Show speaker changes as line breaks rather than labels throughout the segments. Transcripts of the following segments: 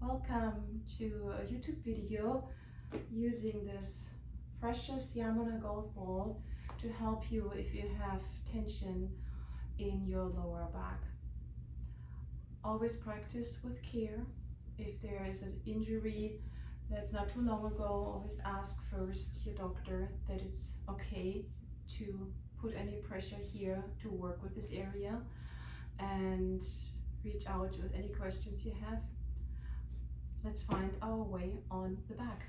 Welcome to a YouTube video using this precious Yamuna gold ball to help you if you have tension in your lower back. Always practice with care. If there is an injury that's not too long ago, always ask first your doctor that it's okay to put any pressure here to work with this area, and reach out with any questions you have. Let's find our way on the back.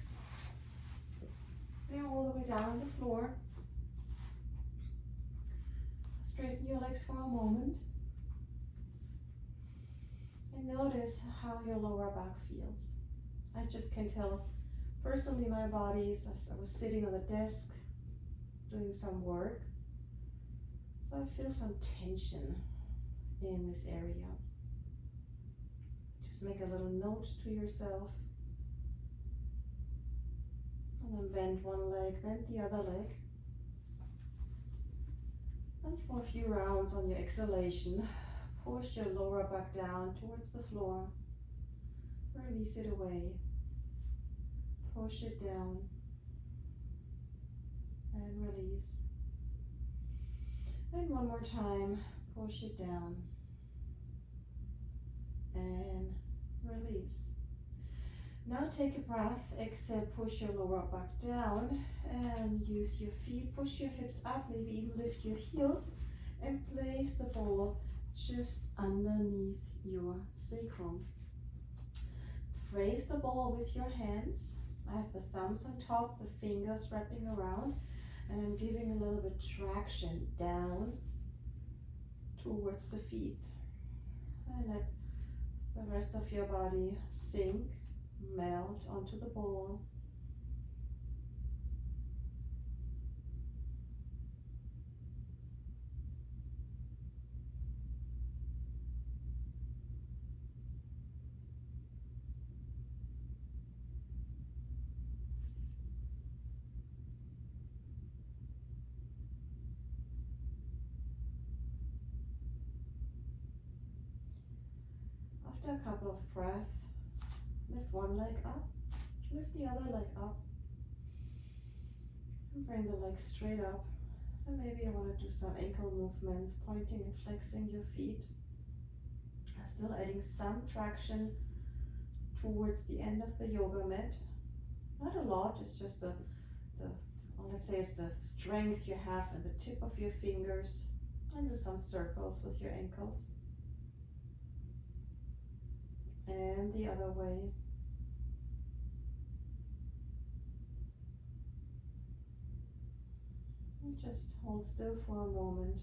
Bring all the way down on the floor. Straighten your legs for a moment. And notice how your lower back feels. I just can tell personally my body as I was sitting on the desk doing some work. So I feel some tension in this area. Just make a little note to yourself. And then bend one leg, bend the other leg. And for a few rounds on your exhalation, push your lower back down towards the floor. Release it away. Push it down. And release. And one more time, push it down. And release. Now take a breath, exhale, push your lower back down and use your feet, push your hips up, maybe even lift your heels and place the ball just underneath your sacrum. Raise the ball with your hands. I have the thumbs on top, the fingers wrapping around, and I'm giving a little bit traction down towards the feet. And let the rest of your body sink, melt onto the ball. After a couple of breaths, lift one leg up, lift the other leg up, and bring the leg straight up. And maybe I want to do some ankle movements, pointing and flexing your feet. Still adding some traction towards the end of the yoga mat. Not a lot, it's just let's say it's the strength you have in the tip of your fingers. And do some circles with your ankles. And the other way. And just hold still for a moment,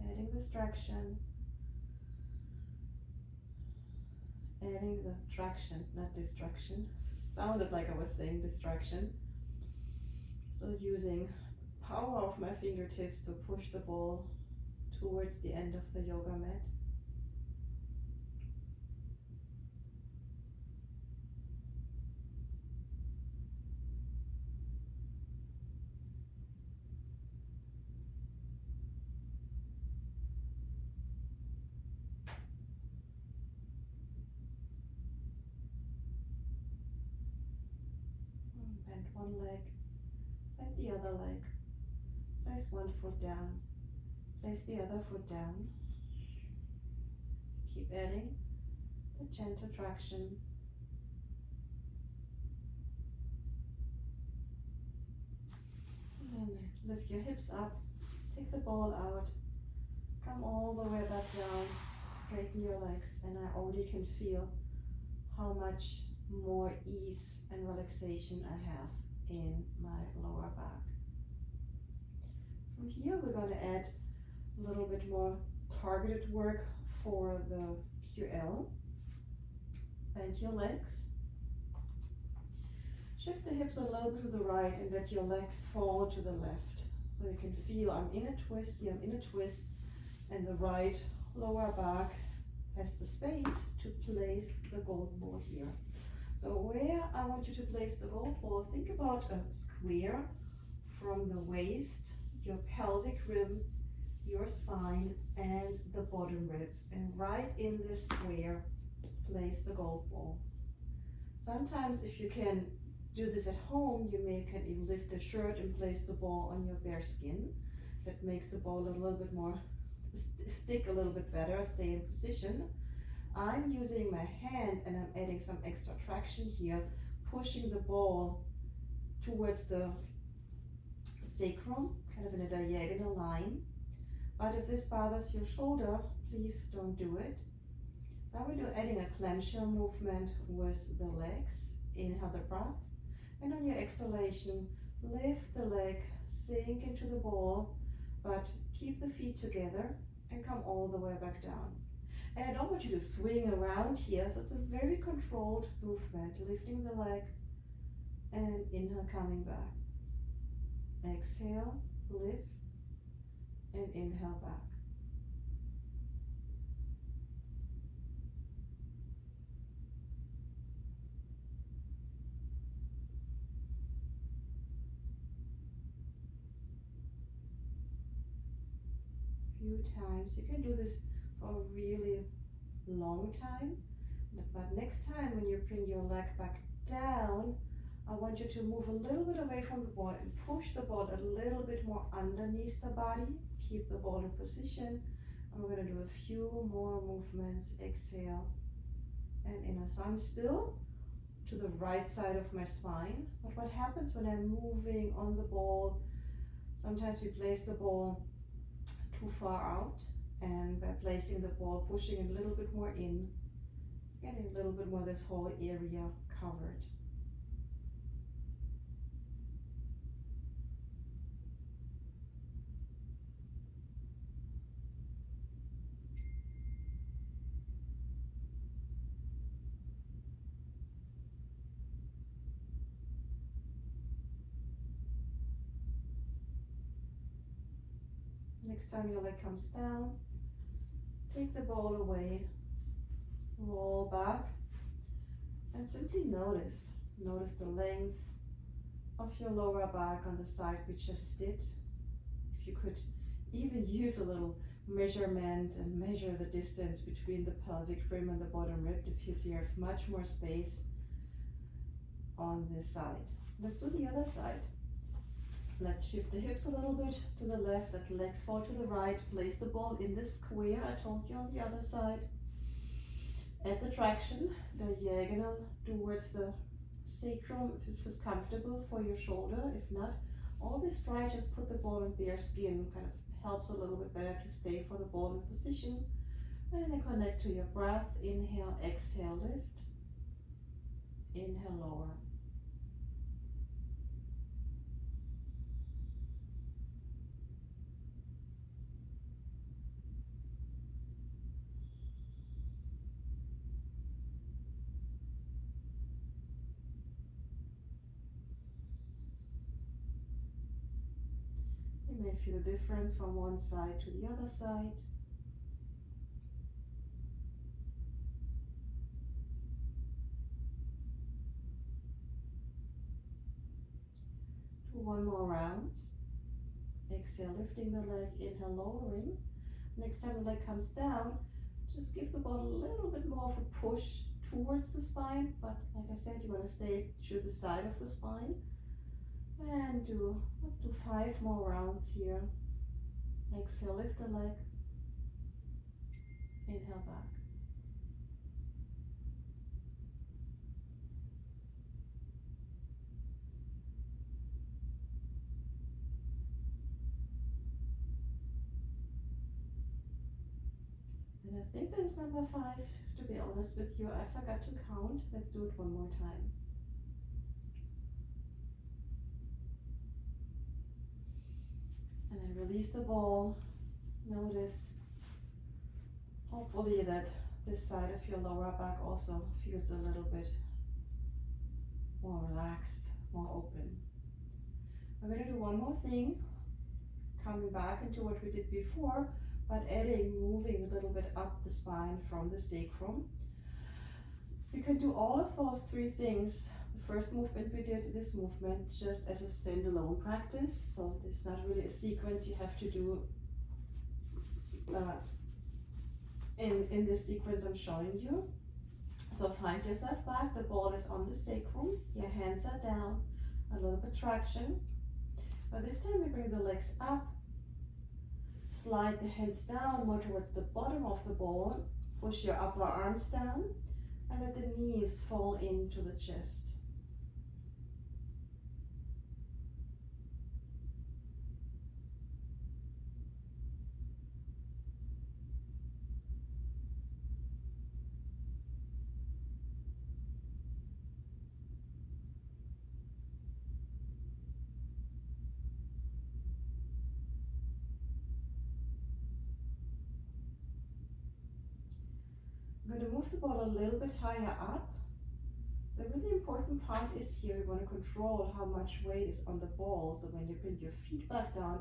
adding this traction, adding the traction, not distraction. Sounded like I was saying distraction. So using the power of my fingertips to push the ball towards the end of the yoga mat. Bend one leg, bend the other leg. Place one foot down, place the other foot down. Keep adding the gentle traction. And then lift your hips up, take the ball out, come all the way back down, straighten your legs, and I already can feel how much more ease and relaxation I have in my lower back. From here we're going to add a little bit more targeted work for the QL. Bend your legs. Shift the hips a little bit to the right and let your legs fall to the left. So you can feel I'm in a twist, see I'm in a twist, and the right lower back has the space to place the gold ball here. So where I want you to place the gold ball, think about a square from the waist, your pelvic rim, your spine, and the bottom rib. And right in this square, place the gold ball. Sometimes if you can do this at home, you can even lift the shirt and place the ball on your bare skin. That makes the ball a little bit more, stick a little bit better, stay in position. I'm using my hand and I'm adding some extra traction here, pushing the ball towards the sacrum, kind of in a diagonal line. But if this bothers your shoulder, please don't do it. Now we're adding a clamshell movement with the legs. Inhale the breath, and on your exhalation, lift the leg, sink into the ball, but keep the feet together and come all the way back down. And I don't want you to swing around here, so it's a very controlled movement, lifting the leg and inhale, coming back. Exhale, lift, and inhale back. Few times. You can do this for a really long time, but next time when you bring your leg back down, I want you to move a little bit away from the ball and push the ball a little bit more underneath the body. Keep the ball in position. And we're going to do a few more movements. Exhale and inhale. So I'm still to the right side of my spine, but what happens when I'm moving on the ball, sometimes we place the ball too far out, and by placing the ball, pushing a little bit more in, getting a little bit more this whole area covered. Next time your leg comes down, take the ball away, roll back, and simply notice the length of your lower back on the side we just did. If you could even use a little measurement and measure the distance between the pelvic rim and the bottom rib, it feels you have much more space on this side. Let's do the other side. Let's shift the hips a little bit to the left, let the legs fall to the right, place the ball in this square I told you on the other side. Add the traction, diagonal towards the sacrum if this is comfortable for your shoulder. If not, always try just put the ball in bare skin, kind of helps a little bit better to stay for the ball in position. And then connect to your breath, inhale, exhale, lift, inhale, lower. You may feel a difference from one side to the other side. Do one more round. Exhale, lifting the leg, inhale, lowering. Next time the leg comes down, just give the ball a little bit more of a push towards the spine, but like I said, you want to stay to the side of the spine. And let's do 5 more rounds here. Exhale, lift the leg, inhale back. And I think that is number 5, to be honest with you. I forgot to count. Let's do it one more time. And then release the ball. Notice, hopefully, that this side of your lower back also feels a little bit more relaxed, more open. We're going to do one more thing, coming back into what we did before, but moving a little bit up the spine from the sacrum. You can do all of those 3 things. The first movement we did, this movement, just as a standalone practice. So it's not really a sequence you have to do in this sequence I'm showing you. So find yourself back, the ball is on the sacrum, your hands are down, a little bit traction. But this time we bring the legs up, slide the hands down more towards the bottom of the ball, push your upper arms down, and let the knees fall into the chest. I'm going to move the ball a little bit higher up. The really important part is here, you want to control how much weight is on the ball. So when you bring your feet back down,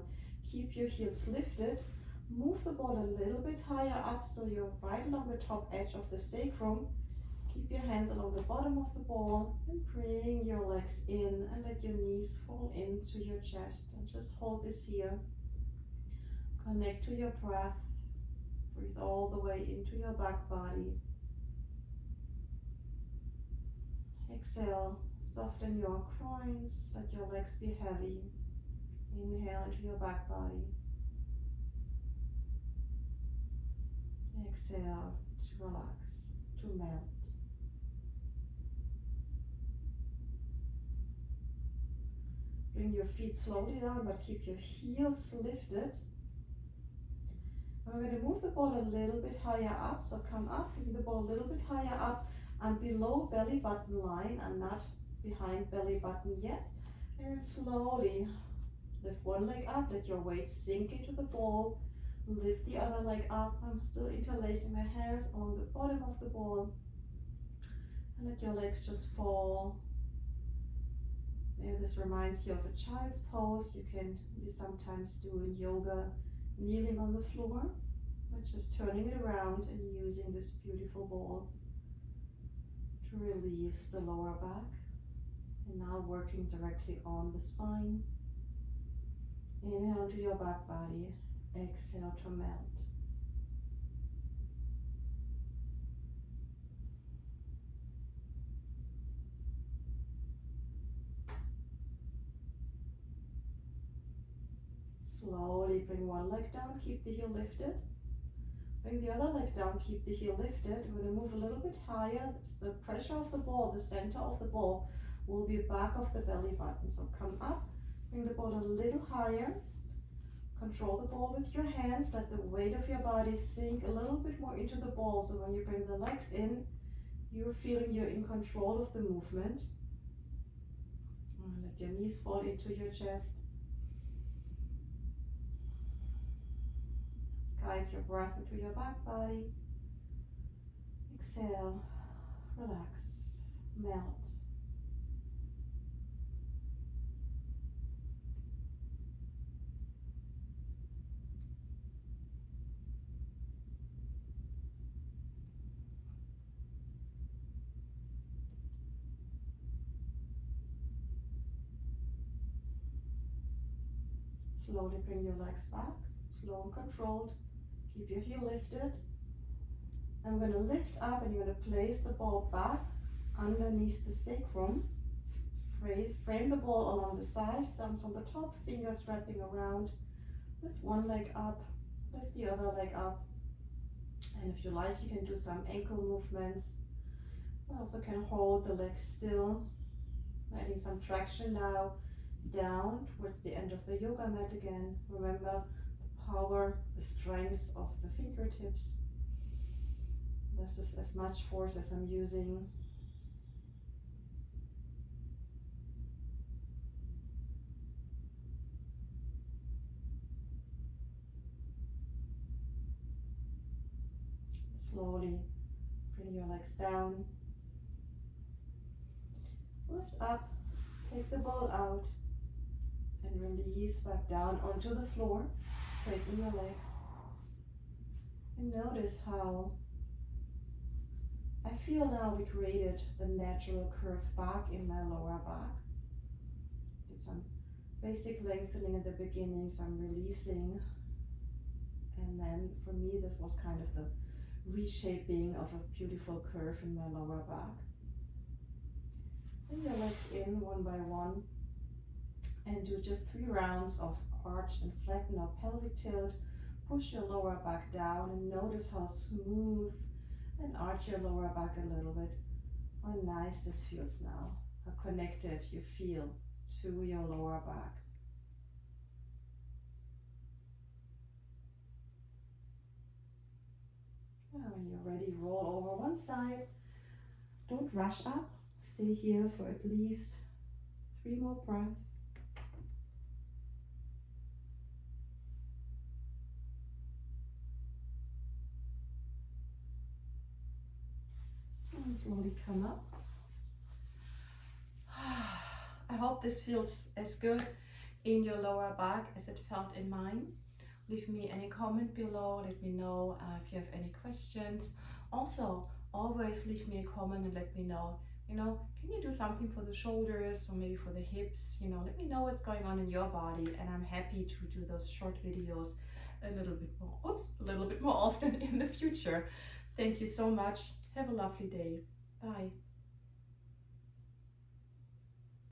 keep your heels lifted. Move the ball a little bit higher up so you're right along the top edge of the sacrum. Keep your hands along the bottom of the ball and bring your legs in and let your knees fall into your chest. And just hold this here. Connect to your breath. Breathe all the way into your back body. Exhale, soften your groins, let your legs be heavy. Inhale into your back body. Exhale to relax, to melt. Bring your feet slowly down, but keep your heels lifted. And we're going to move the ball a little bit higher up. So come up, bring the ball a little bit higher up and below belly button line. I'm not behind belly button yet. And then slowly lift one leg up, let your weight sink into the ball. Lift the other leg up. I'm still interlacing my hands on the bottom of the ball. And let your legs just fall. Maybe this reminds you of a child's pose. You sometimes do in yoga, kneeling on the floor, but just turning it around and using this beautiful ball to release the lower back. And now working directly on the spine. Inhale to your back body. Exhale to melt. Slowly bring one leg down, keep the heel lifted. Bring the other leg down, keep the heel lifted. We're going to move a little bit higher. The pressure of the ball, the center of the ball, will be back of the belly button. So come up, bring the ball a little higher. Control the ball with your hands. Let the weight of your body sink a little bit more into the ball. So when you bring the legs in, you're feeling you're in control of the movement. And let your knees fall into your chest. Guide your breath into your back body. Exhale, relax, melt. Slowly bring your legs back, slow and controlled. Keep your heel lifted. I'm going to lift up and you're going to place the ball back underneath the sacrum. Frame the ball along the side, thumbs on the top, fingers wrapping around. Lift one leg up, lift the other leg up. And if you like, you can do some ankle movements. You also can hold the legs still, adding some traction now down towards the end of the yoga mat again. Remember the power, the strength of the fingertips. This is as much force as I'm using. Slowly bring your legs down. Lift up, take the ball out, and release back down onto the floor. Straighten your legs. And notice how I feel now we created the natural curve back in my lower back. Did some basic lengthening at the beginning, some releasing. And then for me, this was kind of the reshaping of a beautiful curve in my lower back. Bring your legs in one by one and do just 3 rounds of arch and flatten or pelvic tilt. Push your lower back down and notice how smooth and arch your lower back a little bit. How nice this feels now. How connected you feel to your lower back. Now when you're ready, roll over one side. Don't rush up. Stay here for at least 3 more breaths. And slowly come up. I hope this feels as good in your lower back as it felt in mine. Leave me any comment below. Let me know if you have any questions. Also, always leave me a comment and let me know, can you do something for the shoulders or maybe for the hips? Let me know what's going on in your body, and I'm happy to do those short videos a little bit more often in the future. Thank you so much. Have a lovely day. Bye.